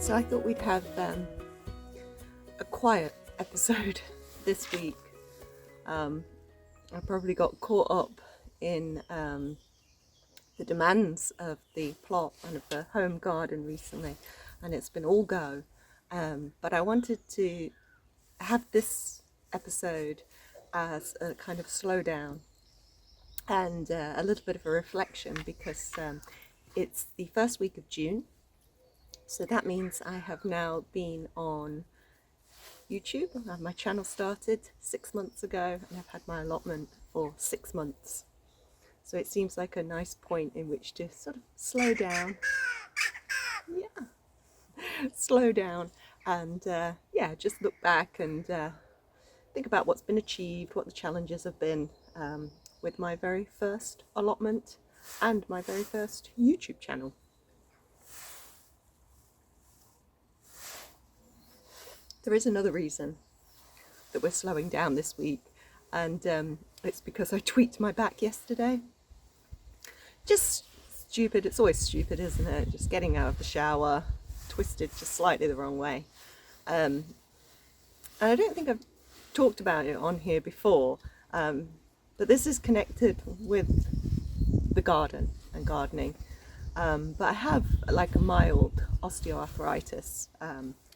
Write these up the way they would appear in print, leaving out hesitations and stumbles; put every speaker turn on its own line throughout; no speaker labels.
So I thought we'd have a quiet episode this week. I probably got caught up in the demands of the plot and of the home garden recently, and it's been all go. But I wanted to have this episode as a kind of slow down and a little bit of a reflection, because it's the first week of June. So that means I have now been on YouTube. I have my channel started 6 months ago, and I've had my allotment for 6 months. So it seems like a nice point in which to sort of slow down. Yeah, slow down and just look back and think about what's been achieved, what the challenges have been with my very first allotment and my very first YouTube channel. There is another reason that we're slowing down this week, and it's because I tweaked my back yesterday. Just stupid. It's always stupid, isn't it? Just getting out of the shower, twisted just slightly the wrong way. And I don't think I've talked about it on here before, but this is connected with the garden and gardening. But I have like a mild osteoarthritis,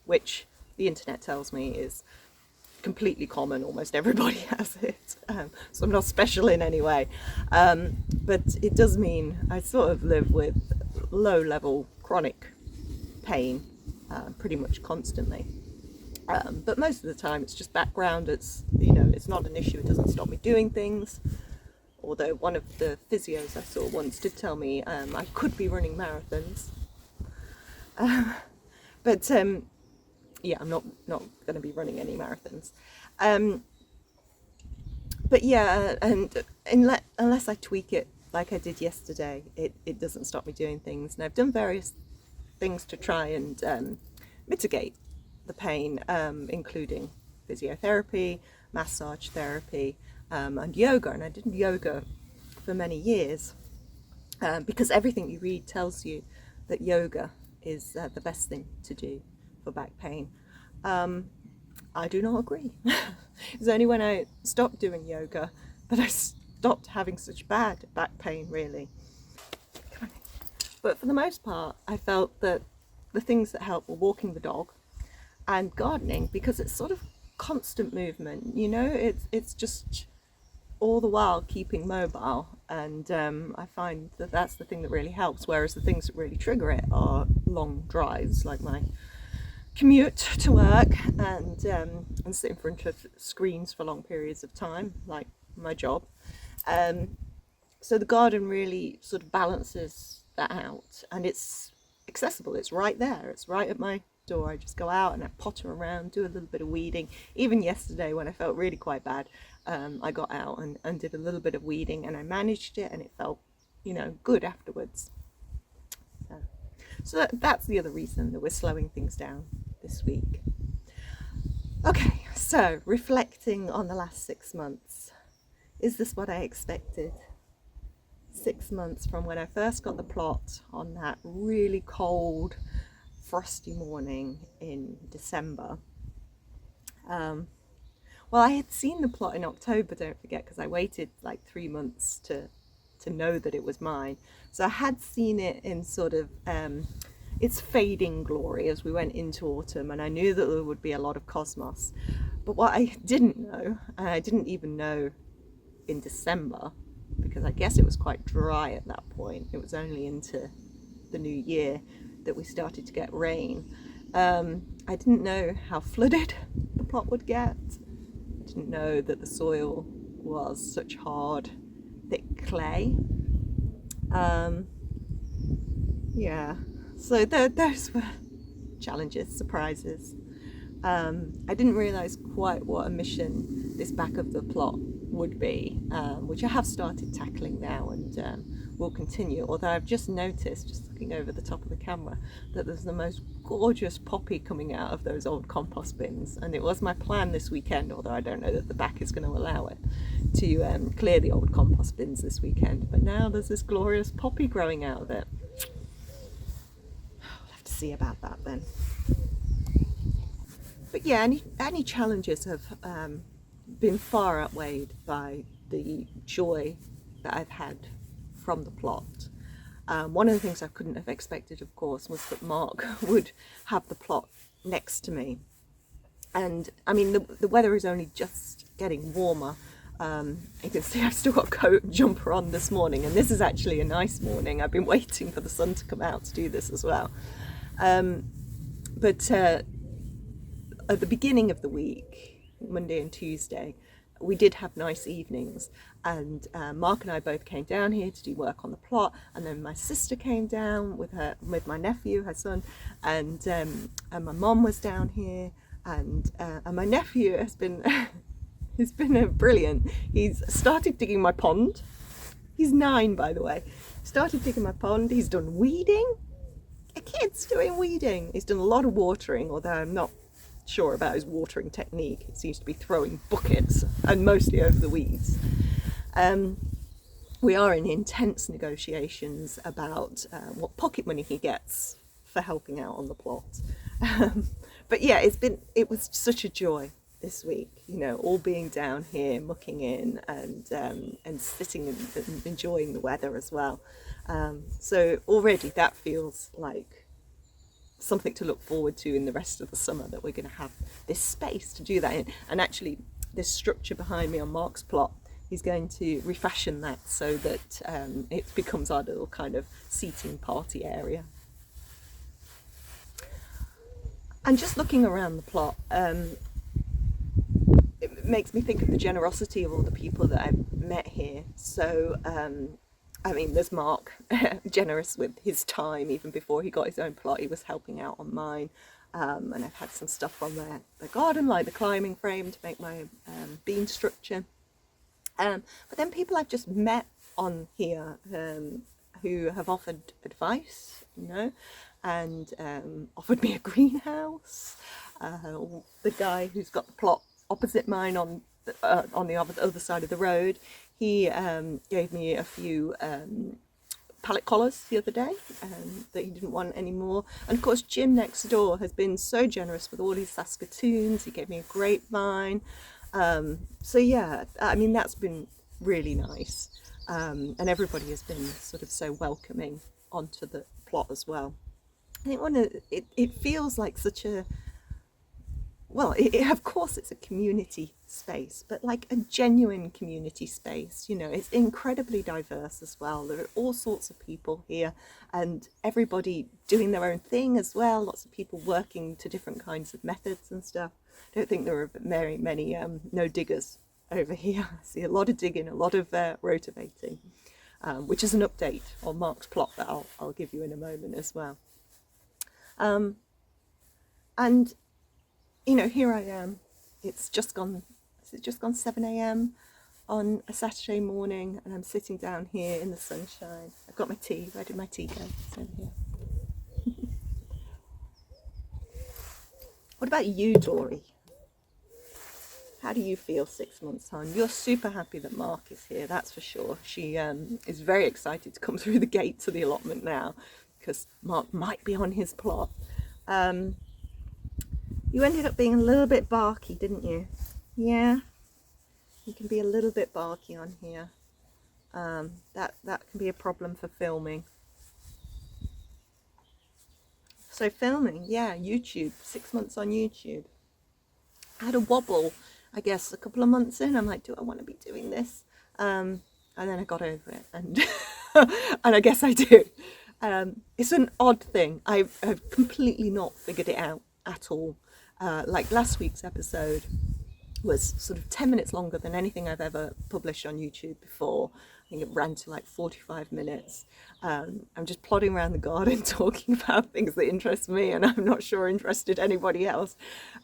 which the internet tells me is completely common. Almost everybody has it, so I'm not special in any way. But it does mean I sort of live with low-level chronic pain pretty much constantly. But most of the time it's just background. It's not an issue. It doesn't stop me doing things. Although one of the physios I saw once did tell me I could be running marathons. Yeah, I'm not going to be running any marathons. But yeah, and unless I tweak it like I did yesterday, it doesn't stop me doing things. And I've done various things to try and mitigate the pain, including physiotherapy, massage therapy, and yoga. And I did yoga for many years because everything you read tells you that yoga is the best thing to do for back pain. I do not agree. It's only when I stopped doing yoga that I stopped having such bad back pain, really. But for the most part, I felt that the things that helped were walking the dog and gardening, because it's sort of constant movement, it's just all the while keeping mobile, and I find that that's the thing that really helps, whereas the things that really trigger it are long drives, like my commute to work and sit in front of screens for long periods of time, like my job. So the garden really sort of balances that out, and it's accessible. It's right there. It's right at my door. I just go out and I potter around, do a little bit of weeding. Even yesterday when I felt really quite bad, I got out and did a little bit of weeding, and I managed it, and it felt, good afterwards. So that's the other reason that we're slowing things down this week. Okay, so reflecting on the last 6 months. Is this what I expected? 6 months from when I first got the plot on that really cold, frosty morning in December. Well, I had seen the plot in October, don't forget, because I waited like 3 months to know that it was mine. So I had seen it in sort of its fading glory as we went into autumn, and I knew that there would be a lot of cosmos. But what I didn't know, and I didn't even know in December, because I guess it was quite dry at that point, it was only into the new year that we started to get rain. I didn't know how flooded the plot would get. I didn't know that the soil was such hard, thick clay. So those were challenges, surprises. I didn't realise quite what a mission this back of the plot would be, which I have started tackling now and will continue, although I've just noticed, just looking over the top of the camera, that there's the most gorgeous poppy coming out of those old compost bins, and it was my plan this weekend, although I don't know that the back is going to allow it, to clear the old compost bins this weekend. But now there's this glorious poppy growing out of it. We'll have to see about that then. But yeah, any challenges have been far outweighed by the joy that I've had from the plot. One of the things I couldn't have expected, of course, was that Mark would have the plot next to me. And I mean, the weather is only just getting warmer. You can see I've still got a coat and jumper on this morning, and this is actually a nice morning. I've been waiting for the sun to come out to do this as well. But at the beginning of the week, Monday and Tuesday, we did have nice evenings, and Mark and I both came down here to do work on the plot, and then my sister came down with my nephew, her son, and my mom was down here, and my nephew has been he's been brilliant. He's started digging my pond. He's 9, by the way. Started digging my pond. He's done weeding. A kid's doing weeding. He's done a lot of watering, although I'm not sure about his watering technique. It seems to be throwing buckets and mostly over the weeds. We are in intense negotiations about what pocket money he gets for helping out on the plot. But yeah, it was such a joy this week, you know, all being down here, mucking in, and sitting and enjoying the weather as well. So already that feels like something to look forward to in the rest of the summer, that we're going to have this space to do that in. And actually, this structure behind me on Mark's plot, he's going to refashion that so that it becomes our little kind of seating party area. And just looking around the plot, it makes me think of the generosity of all the people that I've met here. So I mean, there's Mark, generous with his time. Even before he got his own plot, he was helping out on mine. And I've had some stuff from the garden, like the climbing frame to make my beam structure. But then people I've just met on here who have offered advice, you know, and offered me a greenhouse. The guy who's got the plot opposite mine on the other side of the road, he gave me a few pallet collars the other day that he didn't want anymore. And of course, Jim next door has been so generous with all his Saskatoons. He gave me a grapevine. So yeah, I mean, that's been really nice. And everybody has been sort of so welcoming onto the plot as well. I think it feels like such a, well, of course it's a community space, but like a genuine community space, you know. It's incredibly diverse as well. There are all sorts of people here, and everybody doing their own thing as well. Lots of people working to different kinds of methods and stuff. I don't think there are very many no diggers over here. I see a lot of digging, a lot of rotavating, which is an update on Mark's plot that I'll give you in a moment as well. And you know, here I am. It's just gone 7 a.m. on a Saturday morning, and I'm sitting down here in the sunshine. I've got my tea. Where did my tea go? It's over here. What about you, Dory? How do you feel 6 months on? You're super happy that Mark is here, that's for sure. She is very excited to come through the gate to the allotment now, because Mark might be on his plot. You ended up being a little bit barky, didn't you? Yeah, you can be a little bit barky on here. That can be a problem for filming. So filming, yeah, YouTube, 6 months on YouTube. I had a wobble, I guess, a couple of months in. I'm like, do I want to be doing this? And then I got over it, and and I guess I do. It's an odd thing. I've completely not figured it out at all. Like last week's episode was sort of 10 minutes longer than anything I've ever published on YouTube before. I think it ran to like 45 minutes. I'm just plodding around the garden talking about things that interest me, and I'm not sure interested anybody else.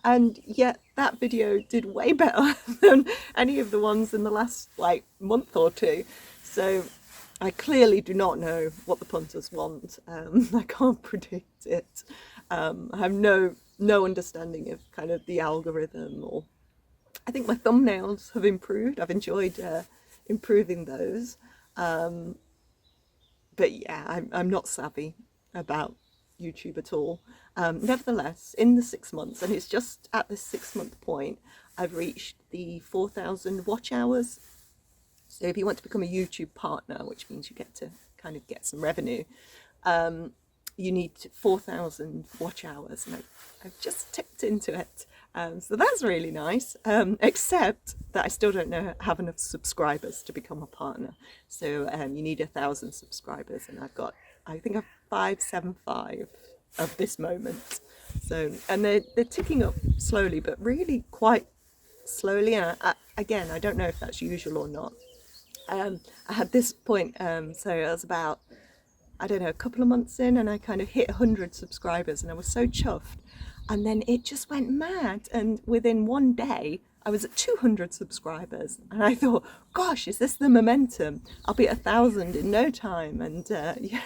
And yet that video did way better than any of the ones in the last like month or two. So I clearly do not know what the punters want. I can't predict it. I have no understanding of kind of the algorithm, or I think my thumbnails have improved. I've enjoyed improving those. But yeah, I'm not savvy about YouTube at all. Nevertheless, in the 6 months, and it's just at this 6 month point, I've reached the 4,000 watch hours. So if you want to become a YouTube partner, which means you get to kind of get some revenue, you need 4,000 watch hours, and I've just tipped into it. So that's really nice, except that I still don't have enough subscribers to become a partner. So you need 1,000 subscribers, and I think I've 575 of this moment. So, and they're ticking up slowly, but really quite slowly. And again, I don't know if that's usual or not. I had this point, so I was about, I don't know, a couple of months in, and I kind of hit 100 subscribers, and I was so chuffed. And then it just went mad, and within one day I was at 200 subscribers, and I thought, gosh, is this the momentum? I'll be at 1,000 in no time. And yeah,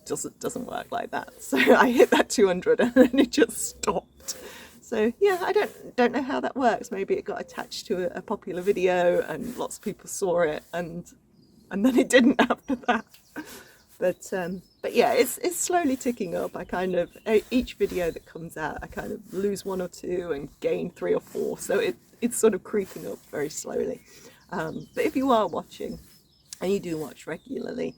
doesn't work like that. So I hit that 200 and then it just stopped. So yeah, I don't know how that works. Maybe it got attached to a popular video and lots of people saw it, and then it didn't after that. But yeah, it's slowly ticking up. I kind of, each video that comes out, I kind of lose 1 or 2 and gain 3 or 4. So it's sort of creeping up very slowly. But if you are watching, and you do watch regularly,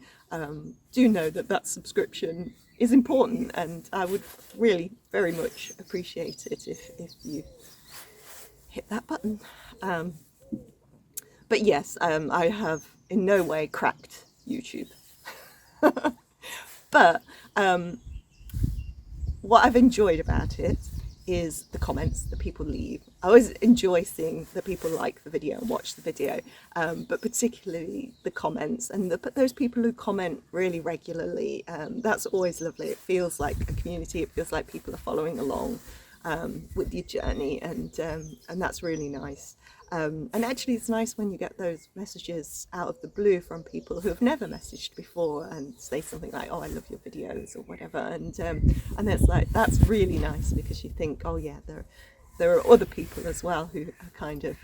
do know that subscription is important, and I would really very much appreciate it if you hit that button. But yes, I have in no way cracked YouTube. But what I've enjoyed about it is the comments that people leave. I always enjoy seeing that people like the video and watch the video, but particularly the comments, and those people who comment really regularly. That's always lovely. It feels like a community. It feels like people are following along with your journey, and that's really nice. And actually it's nice when you get those messages out of the blue from people who have never messaged before and say something like, oh, I love your videos or whatever, and it's like, that's really nice, because you think, oh yeah, there are other people as well who are kind of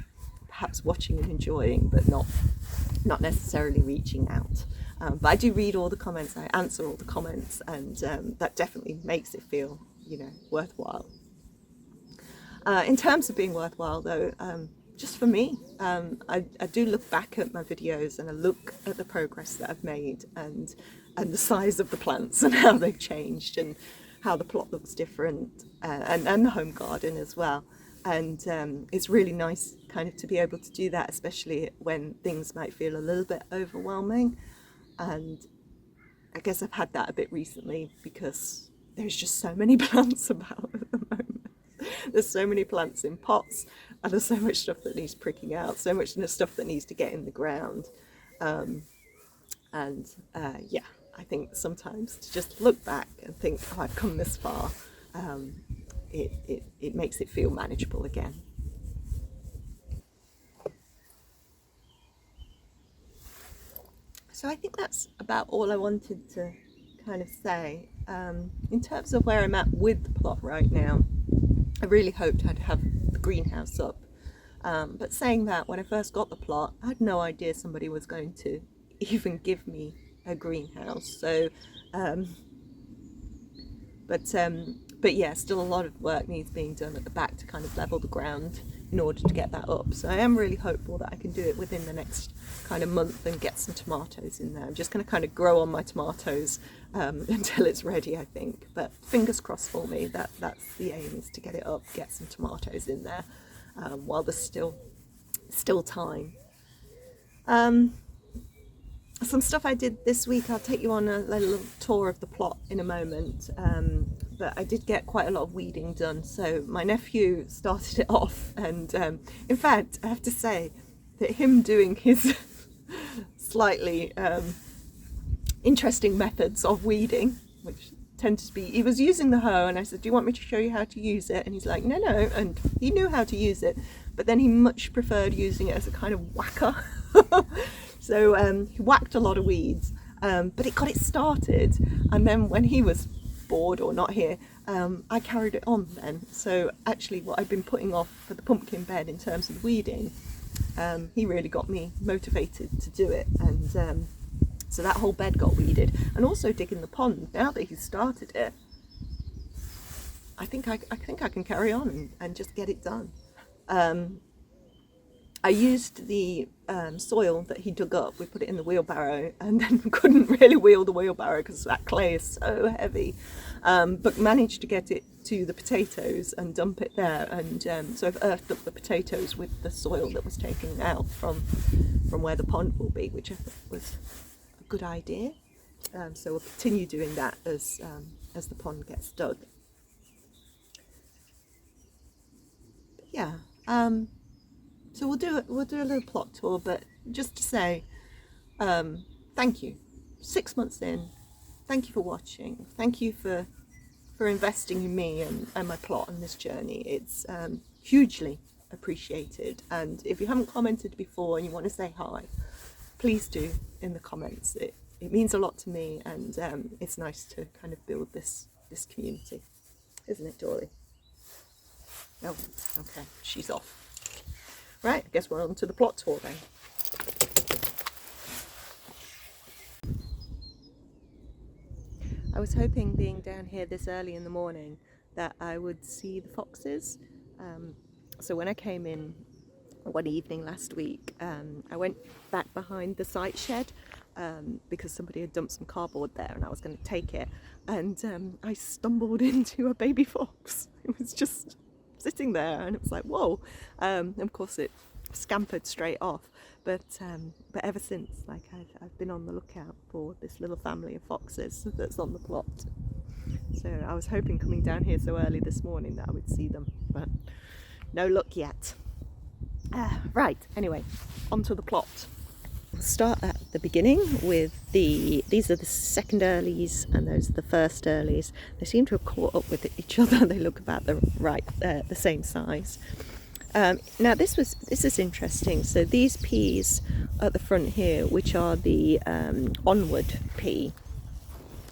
perhaps watching and enjoying, but not necessarily reaching out. But I do read all the comments, I answer all the comments, and that definitely makes it feel, worthwhile. In terms of being worthwhile though, just for me, I do look back at my videos and I look at the progress that I've made, and the size of the plants and how they've changed, and how the plot looks different, and the home garden as well. And it's really nice kind of to be able to do that, especially when things might feel a little bit overwhelming. And I guess I've had that a bit recently, because there's just so many plants about at the moment. There's so many plants in pots, and there's so much stuff that needs pricking out, so much stuff that needs to get in the ground. Yeah, I think sometimes to just look back and think, oh, I've come this far, it makes it feel manageable again. So I think that's about all I wanted to kind of say. In terms of where I'm at with the plot right now, I really hoped I'd have the greenhouse up. But saying that, when I first got the plot, I had no idea somebody was going to even give me a greenhouse. So, but yeah, still a lot of work needs being done at the back to kind of level the ground in order to get that up. So I am really hopeful that I can do it within the next kind of month and get some tomatoes in there. I'm just going to kind of grow on my tomatoes until it's ready, I think. But fingers crossed for me, that's the aim, is to get it up, get some tomatoes in there while there's still time. Some stuff I did this week, I'll take you on a little tour of the plot in a moment, but I did get quite a lot of weeding done. So my nephew started it off, and in fact I have to say that him doing his slightly interesting methods of weeding, which tend to be, he was using the hoe, and I said, do you want me to show you how to use it? And he's like, no, and he knew how to use it, but then he much preferred using it as a kind of whacker. So he whacked a lot of weeds, but it got it started, and then when he was bored or not here, I carried it on then. So actually what I've been putting off for the pumpkin bed in terms of weeding, he really got me motivated to do it, and So that whole bed got weeded. And also digging the pond. Now that he's started it, I think I can carry on and just get it done. I used the soil that he dug up. We put it in the wheelbarrow, and then couldn't really wheel the wheelbarrow because that clay is so heavy. But managed to get it to the potatoes and dump it there. And so I've earthed up the potatoes with the soil that was taken out from where the pond will be, which I thought was a good idea. So we'll continue doing that as the pond gets dug. But yeah. So we'll do a little plot tour, but just to say, thank you. 6 months in, thank you for watching. Thank you for investing in me and my plot on this journey. It's hugely appreciated. And if you haven't commented before and you want to say hi, please do in the comments. It means a lot to me, and it's nice to kind of build this community, isn't it, Dory? Oh, okay, she's off. Right, I guess we're on to the plot tour then. I was hoping, being down here this early in the morning, that I would see the foxes. So when I came in one evening last week, I went back behind the site shed because somebody had dumped some cardboard there and I was going to take it. And I stumbled into a baby fox. It was just sitting there, and it was like, whoa. Of course it scampered straight off, but ever since, like, I've been on the lookout for this little family of foxes that's on the plot. So I was hoping, coming down here so early this morning, that I would see them, but no luck yet. Right, anyway, onto the plot. We'll start at the beginning with these are the second earlies and those are the first earlies. They seem to have caught up with each other. They look about the same size. Now this is interesting. So these peas at the front here, which are the onward pea,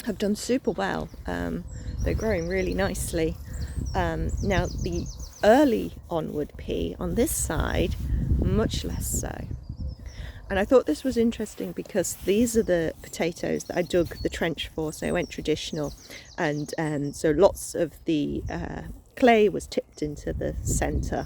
have done super well. They're growing really nicely. Now the early onward pea on this side, much less so. And I thought this was interesting because these are the potatoes that I dug the trench for, so I went traditional, and so lots of the clay was tipped into the centre,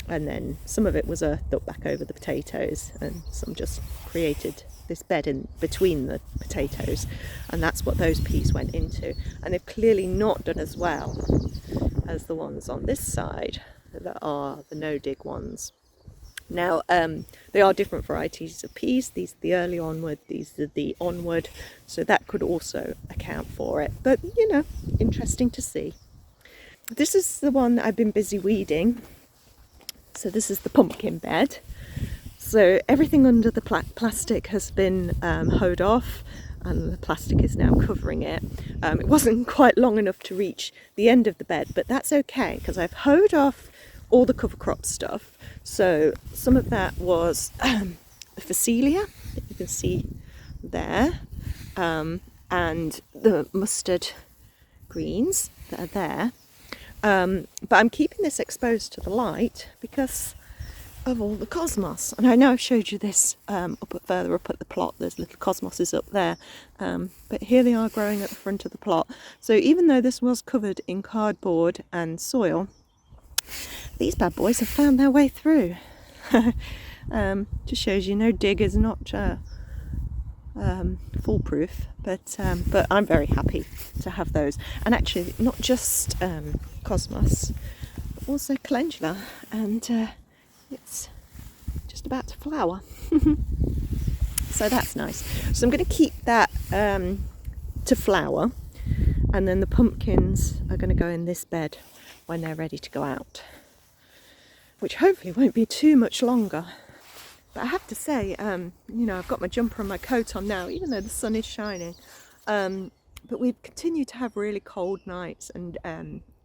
and then some of it was earthed up back over the potatoes, and some just created this bed in between the potatoes, and that's what those peas went into. And they've clearly not done as well as the ones on this side that are the no-dig ones. Now, they are different varieties of peas. These are the early onward, these are the onward, so that could also account for it. But, you know, interesting to see. This is the one that I've been busy weeding. So this is the pumpkin bed. So everything under the plastic has been hoed off, and the plastic is now covering it. It wasn't quite long enough to reach the end of the bed, but that's okay because I've hoed off all the cover crop stuff. So some of that was the phacelia that you can see there, and the mustard greens that are there. But I'm keeping this exposed to the light because of all the cosmos. And I know I've showed you this further up at the plot. There's little cosmoses up there, but here they are growing at the front of the plot. So even though this was covered in cardboard and soil, these bad boys have found their way through. Just shows you no dig is not foolproof, but I'm very happy to have those. And actually not just cosmos, but also calendula, and it's just about to flower. So that's nice. So I'm going to keep that to flower, and then the pumpkins are going to go in this bed when they're ready to go out, which hopefully won't be too much longer. But I have to say, you know, I've got my jumper and my coat on now, even though the sun is shining. But we've continued to have really cold nights, and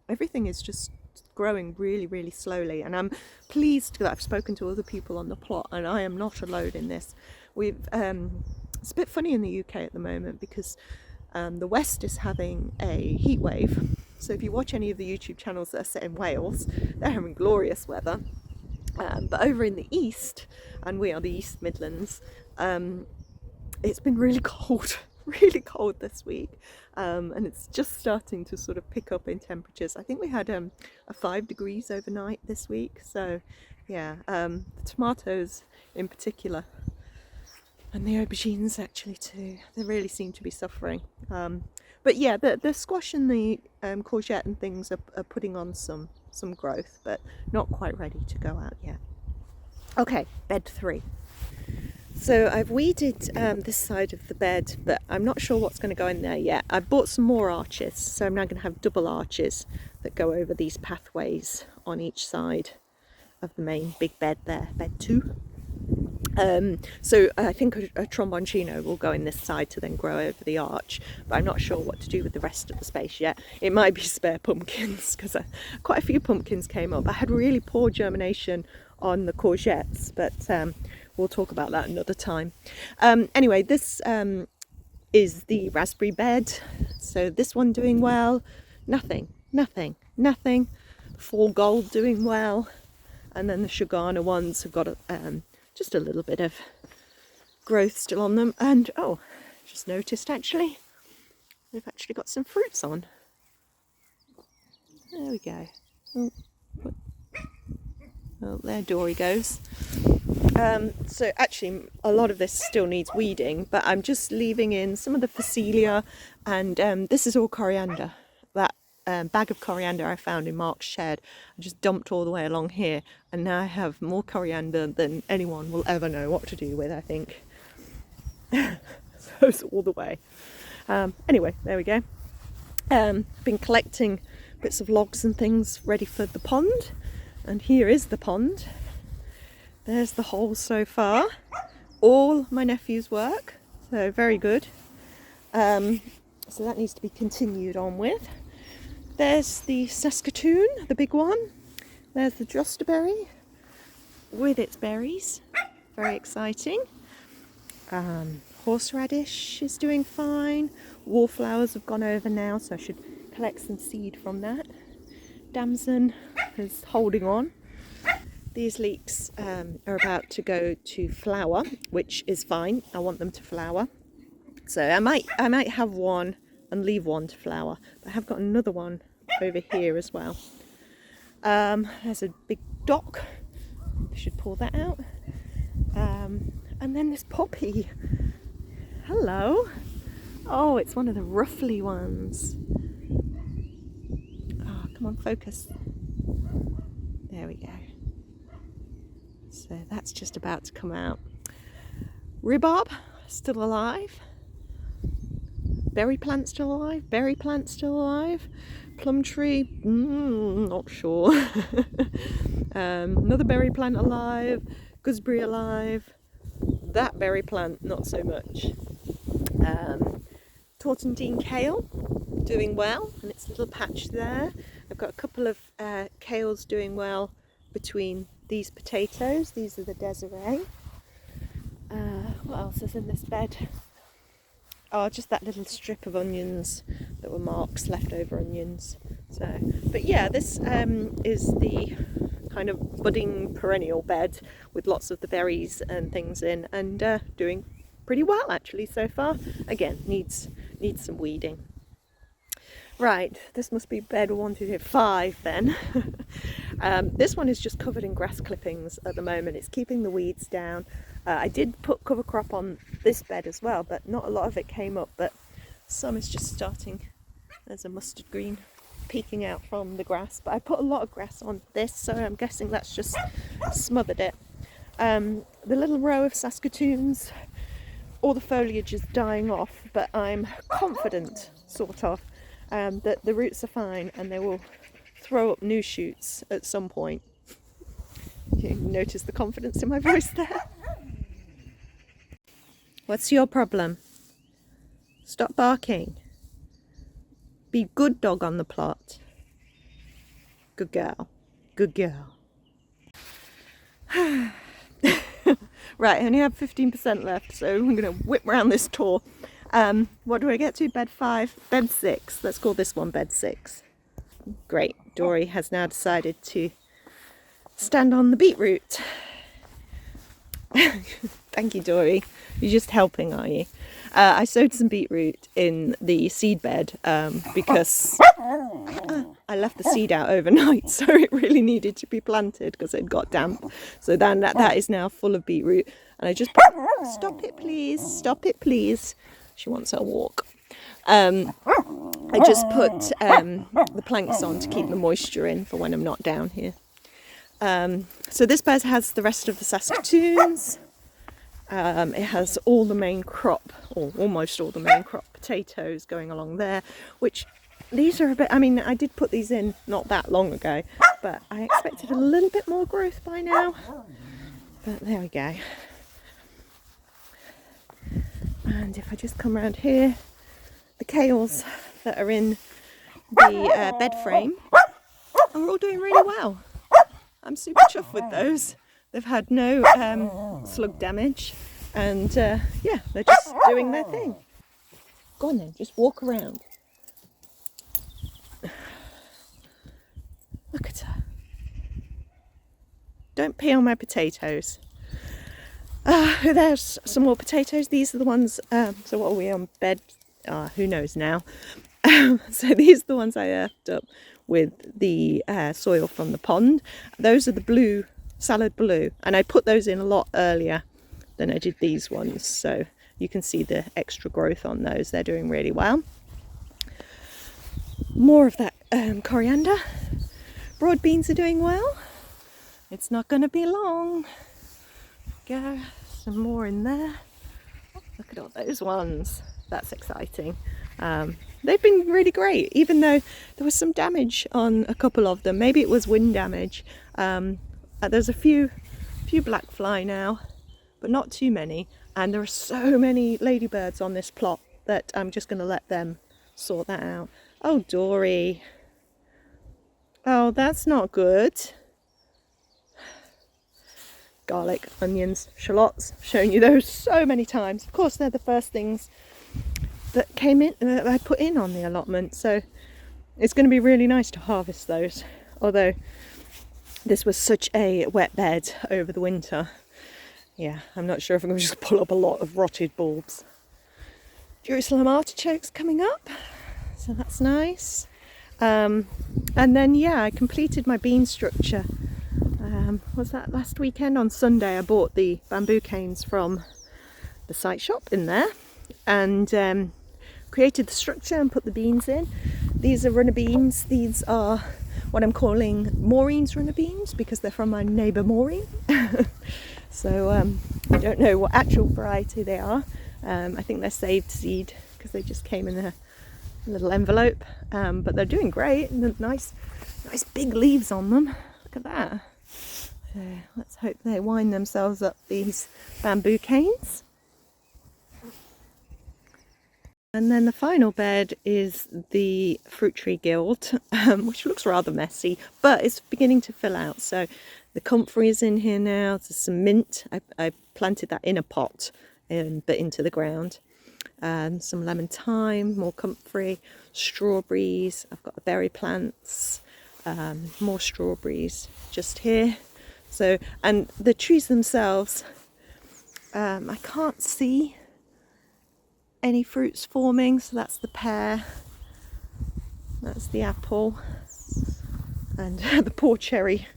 everything is just growing really, really slowly. And I'm pleased that I've spoken to other people on the plot, and I am not alone in this. It's a bit funny in the UK at the moment because the West is having a heat wave. So if you watch any of the YouTube channels that are set in Wales, they're having glorious weather. But over in the East, and we are the East Midlands, it's been really cold, really cold this week, and it's just starting to sort of pick up in temperatures. I think we had a 5 degrees overnight this week, so yeah, the tomatoes in particular, and the aubergines actually too, they really seem to be suffering. But yeah, the squash and the courgette and things are putting on some growth, but not quite ready to go out yet. Okay, bed 3. So I've weeded this side of the bed, but I'm not sure what's going to go in there yet. I bought some more arches, so I'm now going to have double arches that go over these pathways on each side of the main big bed there, bed 2. So I think a tromboncino will go in this side to then grow over the arch, but I'm not sure what to do with the rest of the space yet. It might be spare pumpkins, because quite a few pumpkins came up. I had really poor germination on the courgettes, but we'll talk about that another time. Anyway, this is the raspberry bed. So this one doing well, nothing. Fall gold doing well, and then the Shagana ones have got just a little bit of growth still on them. And oh, just noticed actually, they've actually got some fruits on. There we go. Oh, there Dory goes. So actually a lot of this still needs weeding, but I'm just leaving in some of the phacelia, and this is all coriander. That bag of coriander I found in Mark's shed, I just dumped all the way along here, and now I have more coriander than anyone will ever know what to do with, I think. So it's all the way. Anyway, there we go. Been collecting bits of logs and things ready for the pond, and here is the pond. There's the hole so far. All my nephew's work, so very good. So that needs to be continued on with. There's the Saskatoon, the big one. There's the Josterberry with its berries. Very exciting. Horseradish is doing fine. Wallflowers have gone over now, so I should collect some seed from that. Damson is holding on. These leeks are about to go to flower, which is fine. I want them to flower. So I might have one and leave one to flower. But I have got another one over here as well. There's a big dock. I should pull that out. And then this poppy. Hello. Oh, it's one of the ruffly ones. Oh, come on, focus. There we go. So that's just about to come out. Rhubarb, still alive. Berry plant still alive. Berry plant still alive. Plum tree, not sure. Another berry plant alive. Gooseberry alive. That berry plant, not so much. Tortentine kale, doing well, and its little patch there. I've got a couple of kales doing well between these potatoes. These are the Desiree. What else is in this bed? Oh, just that little strip of onions that were Mark's leftover onions. So, but yeah, this is the kind of budding perennial bed with lots of the berries and things in, and doing pretty well actually so far. Again, needs some weeding. Right, this must be bed 1, 2, 3, 5 then. This one is just covered in grass clippings at the moment. It's keeping the weeds down. I did put cover crop on this bed as well, but not a lot of it came up, but some is just starting. There's a mustard green peeking out from the grass, but I put a lot of grass on this, so I'm guessing that's just smothered it. The little row of Saskatoons, all the foliage is dying off, but I'm confident, sort of, that the roots are fine and they will throw up new shoots at some point. You notice the confidence in my voice there? What's your problem? Stop barking. Be good dog on the plot. Good girl. Good girl. Right, I only have 15% left, so I'm going to whip around this tour. What do I get to? Bed 5? Bed 6. Let's call this one bed 6. Great. Dory has now decided to stand on the beetroot. Thank you, Dory. You're just helping, are you? I sowed some beetroot in the seed bed because I left the seed out overnight, so it really needed to be planted because it got damp. So then that is now full of beetroot, and I just stop it, please. Stop it, please. She wants her walk. I just put the planks on to keep the moisture in for when I'm not down here. So this bed has the rest of the Saskatoons. It has all the main crop, or almost all the main crop potatoes going along there, which these are a bit, I mean, I did put these in not that long ago, but I expected a little bit more growth by now. But there we go. And if I just come around here, the kales that are in the bed frame are all doing really well. I'm super chuffed with those. They've had no slug damage, and yeah, they're just doing their thing. Go on then, just walk around. Look at her. Don't pee on my potatoes. There's some more potatoes. These are the ones, so what are we on bed? Who knows now. So these are the ones I earthed up with the soil from the pond. Those are the blue, salad blue, and I put those in a lot earlier than I did these ones, so you can see the extra growth on those. They're doing really well. More of that coriander. Broad beans are doing well. It's not going to be long. Go, some more in there. Look at all those ones. That's exciting. They've been really great, even though there was some damage on a couple of them. Maybe it was wind damage. There's a few black fly now, but not too many. And there are so many ladybirds on this plot that I'm just going to let them sort that out. Oh, Dory. Oh, that's not good. Garlic, onions, shallots. I've shown you those so many times. Of course, they're the first things that came in, that I put in on the allotment. So it's going to be really nice to harvest those. Although this was such a wet bed over the winter. Yeah, I'm not sure if I'm going to just pull up a lot of rotted bulbs. Jerusalem artichokes coming up. So that's nice. And then, yeah, I completed my bean structure. Was that last weekend? On Sunday I bought the bamboo canes from the site shop in there and created the structure and put the beans in. These are runner beans. These are what I'm calling Maureen's runner beans because they're from my neighbour Maureen. So I don't know what actual variety they are. I think they're saved seed because they just came in a little envelope, but they're doing great. Nice big leaves on them. Look at that. So let's hope they wind themselves up these bamboo canes. And then the final bed is the fruit tree guild, which looks rather messy, but it's beginning to fill out. So the comfrey is in here now. There's some mint. I planted that in a pot, but into the ground. Some lemon thyme, more comfrey, strawberries. I've got the berry plants, more strawberries just here. So, and the trees themselves, I can't see any fruits forming. So that's the pear, that's the apple, and the poor cherry.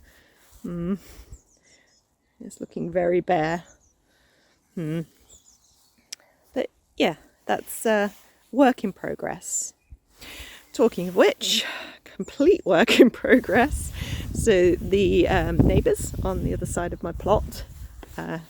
It's looking very bare. But yeah, that's work in progress. Talking of which, complete work in progress. So the neighbours on the other side of my plot,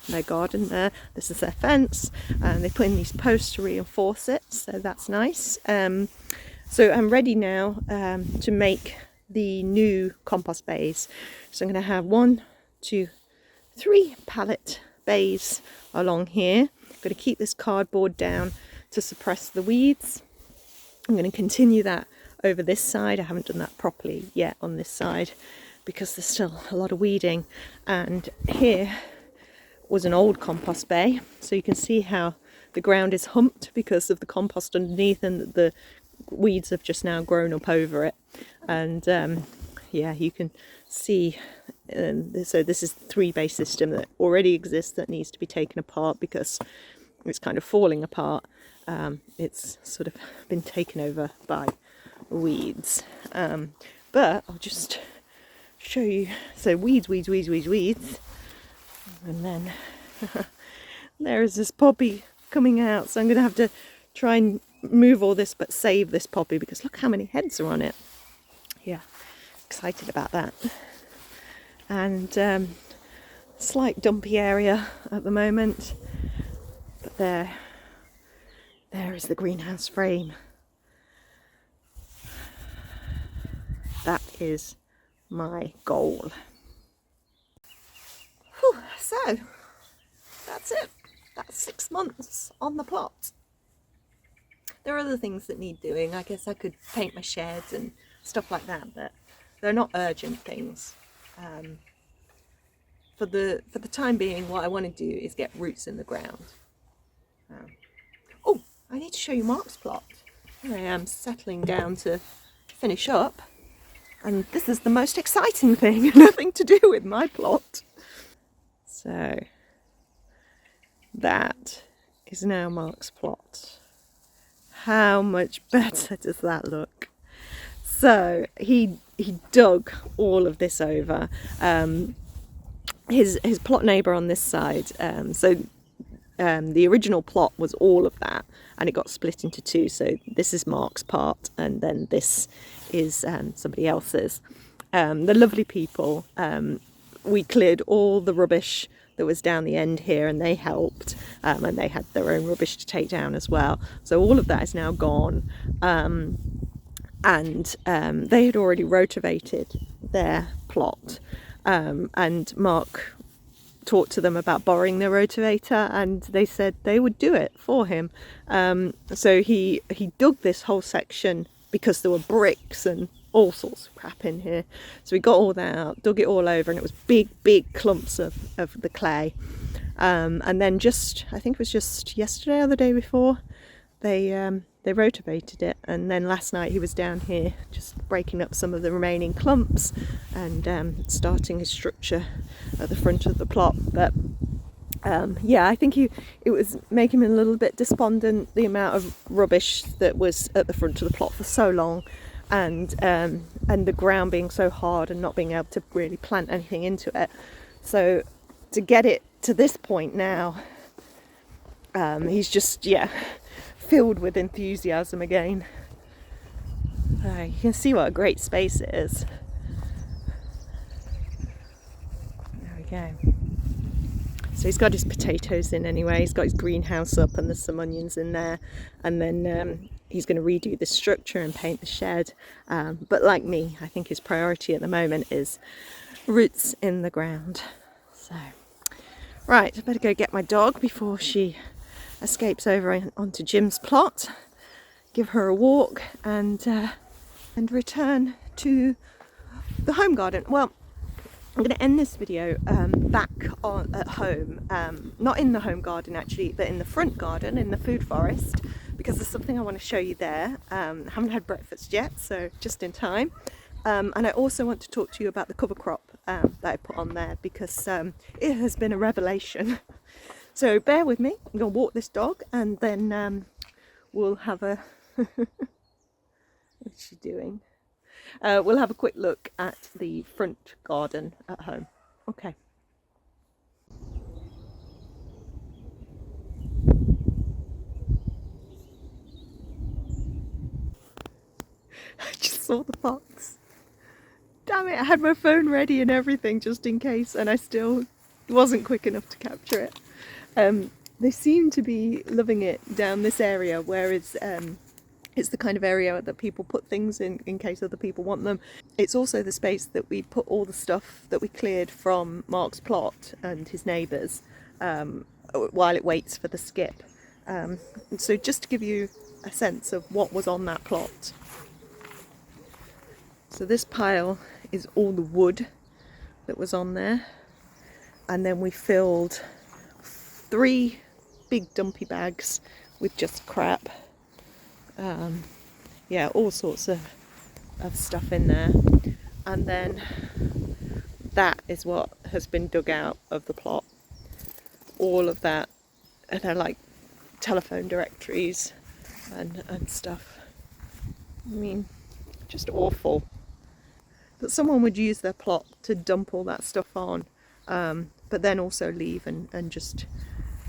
their garden there, this is their fence, and they put in these posts to reinforce it, so that's nice. So I'm ready now to make the new compost bays. So I'm going to have 1, 2, 3 pallet bays along here. I'm going to keep this cardboard down to suppress the weeds. I'm going to continue that over this side. I haven't done that properly yet on this side because there's still a lot of weeding. And here was an old compost bay, so you can see how the ground is humped because of the compost underneath, and the weeds have just now grown up over it. And yeah, you can see So this is the 3-bay system that already exists that needs to be taken apart because it's kind of falling apart. It's sort of been taken over by weeds. But I'll just show you. So weeds. And then there is this poppy coming out. So I'm going to have to try and move all this but save this poppy because look how many heads are on it. Yeah, excited about that. And slight dumpy area at the moment. But there is the greenhouse frame. That is my goal. Whew, so that's it. That's 6 months on the plot. There are other things that need doing. I guess I could paint my sheds and stuff like that, but they're not urgent things. For the time being, what I want to do is get roots in the ground. Oh, I need to show you Mark's plot. Here I am settling down to finish up, and this is the most exciting thing, nothing to do with my plot. So that is now Mark's plot. How much better does that look? So he dug all of this over. His plot neighbour on this side. The original plot was all of that, and it got split into 2. So this is Mark's part, and then this is somebody else's. The lovely people. We cleared all the rubbish that was down the end here, and they helped, and they had their own rubbish to take down as well. So all of that is now gone, and they had already rotavated their plot, and Mark talked to them about borrowing the rotavator, and they said they would do it for him. So he dug this whole section because there were bricks and all sorts of crap in here. So we got all that out, dug it all over, and it was big clumps of the clay. And then I think it was just yesterday or the day before, they rotavated it. And then last night he was down here just breaking up some of the remaining clumps and starting his structure at the front of the plot. But yeah, I think it was making him a little bit despondent, the amount of rubbish that was at the front of the plot for so long, and the ground being so hard and not being able to really plant anything into it. So to get it to this point now, he's just filled with enthusiasm again. You can see what a great space it is. There we go. So he's got his potatoes in anyway, he's got his greenhouse up, and there's some onions in there, and then he's going to redo the structure and paint the shed. But like me, I think his priority at the moment is roots in the ground. So, right, I better go get my dog before she escapes over onto Jim's plot, give her a walk, and return to the home garden. Well, I'm going to end this video back at home, not in the home garden actually, but in the front garden, in the food forest, because there's something I want to show you there. I haven't had breakfast yet, so just in time. And I also want to talk to you about the cover crop that I put on there, because it has been a revelation. So bear with me, I'm going to walk this dog, and then we'll have a... What's she doing? We'll have a quick look at the front garden at home. Okay. I just saw the fox. Damn it, I had my phone ready and everything just in case, and I still wasn't quick enough to capture it. They seem to be loving it down this area where it's the kind of area that people put things in case other people want them. It's also the space that we put all the stuff that we cleared from Mark's plot and his neighbours while it waits for the skip. So just to give you a sense of what was on that plot. So this pile is all the wood that was on there, and then we filled 3 big dumpy bags with just crap. Yeah, all sorts of stuff in there, and then that is what has been dug out of the plot. All of that, and they're like telephone directories and stuff. I mean, just awful that someone would use their plot to dump all that stuff on, but then also leave and just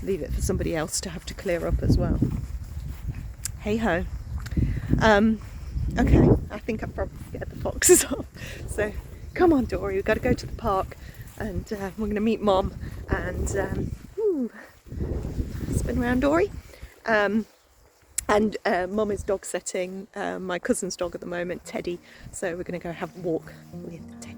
leave it for somebody else to have to clear up as well. Hey ho. Okay, I think I've probably scared the foxes off. So come on, Dory, we've got to go to the park, and we're going to meet Mom and spin around Dory. And Mum is dog setting my cousin's dog at the moment, Teddy. So we're going to go have a walk with Teddy.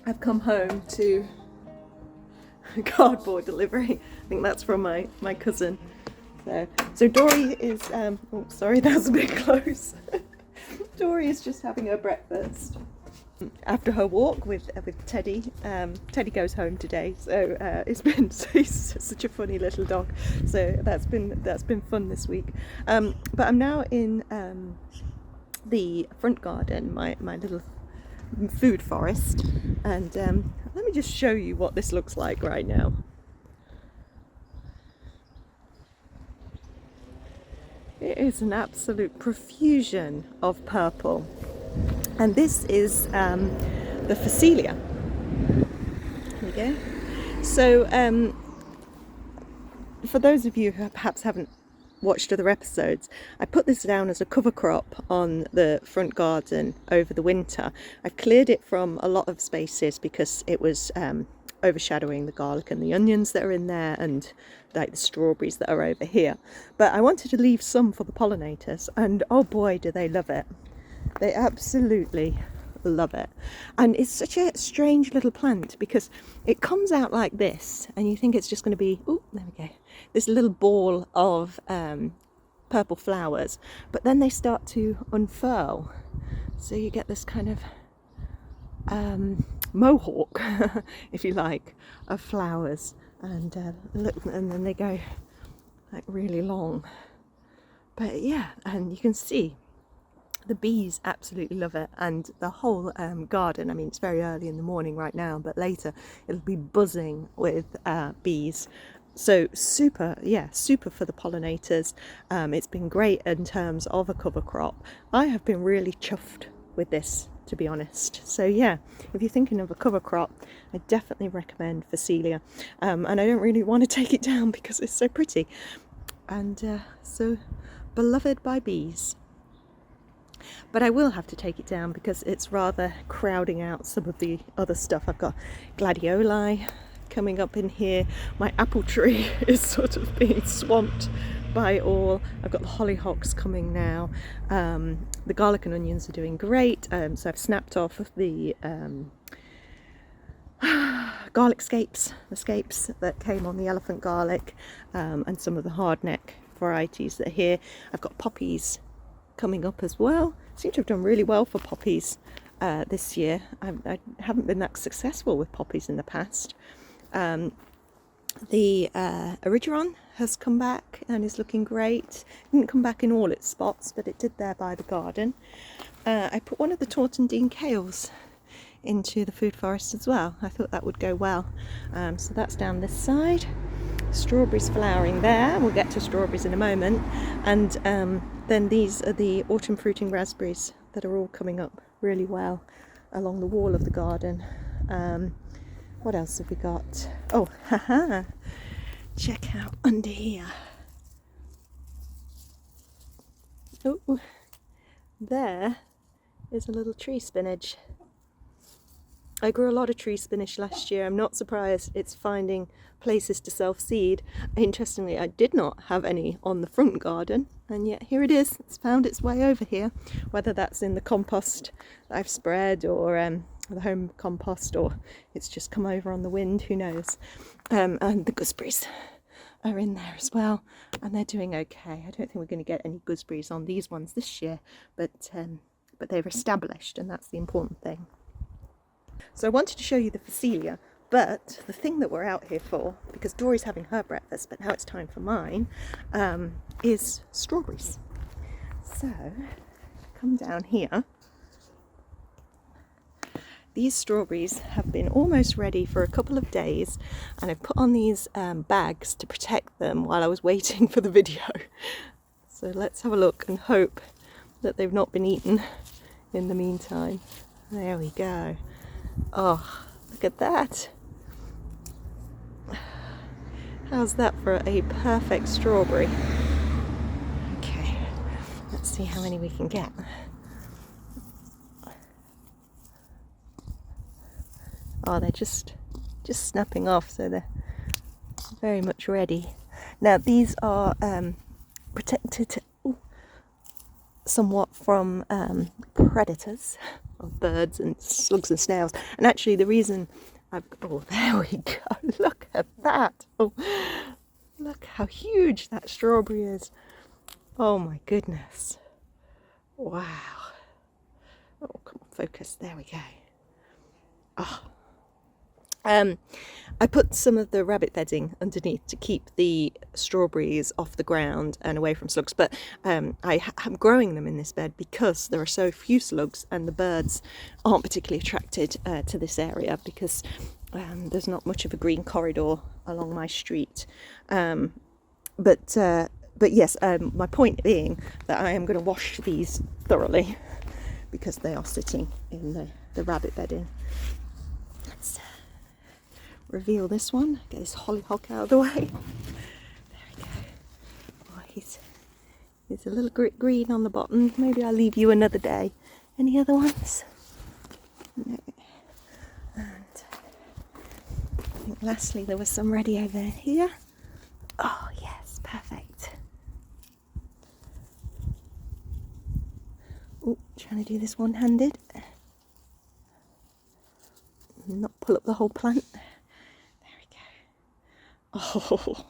I've come home to cardboard delivery. I think that's from my cousin. So Dory is, oh sorry, that was a bit close. Dory is just having her breakfast after her walk with Teddy. Teddy goes home today, so he's such a funny little dog. So that's been fun this week. But I'm now in the front garden, my little food forest, and let me just show you what this looks like right now. It is an absolute profusion of purple, and this is the phacelia. There you go. So for those of you who perhaps haven't watched other episodes, I put this down as a cover crop on the front garden over the winter. I've cleared it from a lot of spaces because it was overshadowing the garlic and the onions that are in there, and like the strawberries that are over here. But I wanted to leave some for the pollinators, and oh boy do they love it. They absolutely love it. And it's such a strange little plant because it comes out like this, and you think it's just going to be, oh, there we go, this little ball of purple flowers, but then they start to unfurl, so you get this kind of mohawk, if you like, of flowers, and look, and then they go like really long. But yeah, and you can see the bees absolutely love it, and the whole garden, I mean, it's very early in the morning right now, but later it'll be buzzing with bees. So super for the pollinators. It's been great in terms of a cover crop. I have been really chuffed with this, to be honest. So yeah, if you're thinking of a cover crop, I definitely recommend phacelia. And I don't really want to take it down because it's so pretty and so beloved by bees. But I will have to take it down because it's rather crowding out some of the other stuff. I've got gladioli coming up in here. My apple tree is sort of being swamped by all. I've got the hollyhocks coming now. The garlic and onions are doing great. So I've snapped off of the garlic scapes, the scapes that came on the elephant garlic, and some of the hardneck varieties that are here. I've got poppies coming up as well. Seem to have done really well for poppies this year. I haven't been that successful with poppies in the past. The erigeron has come back and is looking great. It didn't come back in all its spots, but it did there by the garden. I put one of the Tortondine kales into the food forest as well. I thought that would go well. So that's down this side. Strawberries flowering there. We'll get to strawberries in a moment. And then these are the autumn fruiting raspberries that are all coming up really well along the wall of the garden. What else have we got? Oh, haha! Check out under here. Oh, there is a little tree spinach. I grew a lot of tree spinach last year. I'm not surprised it's finding places to self-seed. Interestingly, I did not have any on the front garden, and yet here it is. It's found its way over here, whether that's in the compost that I've spread or the home compost, or it's just come over on the wind, who knows. And the gooseberries are in there as well, and they're doing okay. I don't think we're going to get any gooseberries on these ones this year, but they've established, and that's the important thing. So I wanted to show you the phacelia, but the thing that we're out here for, because Dory's having her breakfast, but now it's time for mine, is strawberries. So, come down here. These strawberries have been almost ready for a couple of days, and I've put on these bags to protect them while I was waiting for the video. So let's have a look and hope that they've not been eaten in the meantime. There we go. Oh, look at that. How's that for a perfect strawberry? Okay, let's see how many we can get. Oh, they're just snapping off, so they're very much ready. Now these are protected somewhat from predators of birds and slugs and snails. And actually the reason oh, there we go, look at that. Oh, look how huge that strawberry is. Oh my goodness. Wow. Oh, come on, focus. There we go. Oh. I put some of the rabbit bedding underneath to keep the strawberries off the ground and away from slugs, but I'm growing them in this bed because there are so few slugs, and the birds aren't particularly attracted to this area because there's not much of a green corridor along my street. But yes, my point being that I am going to wash these thoroughly because they are sitting in the rabbit bedding. Let's reveal this one. Get this hollyhock out of the way. There we go. Oh, he's a little green on the bottom. Maybe I'll leave you another day. Any other ones? No. And I think lastly there was some ready over here. Oh yes, perfect. Oh, trying to do this one-handed. Not pull up the whole plant. Oh,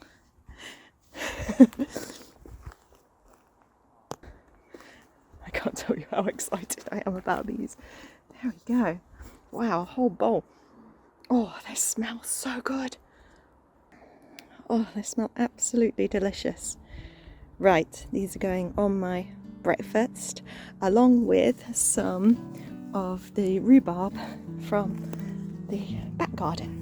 I can't tell you how excited I am about these. There we go. Wow, a whole bowl. Oh, they smell so good. Oh, they smell absolutely delicious. Right, these are going on my breakfast, along with some of the rhubarb from the back garden.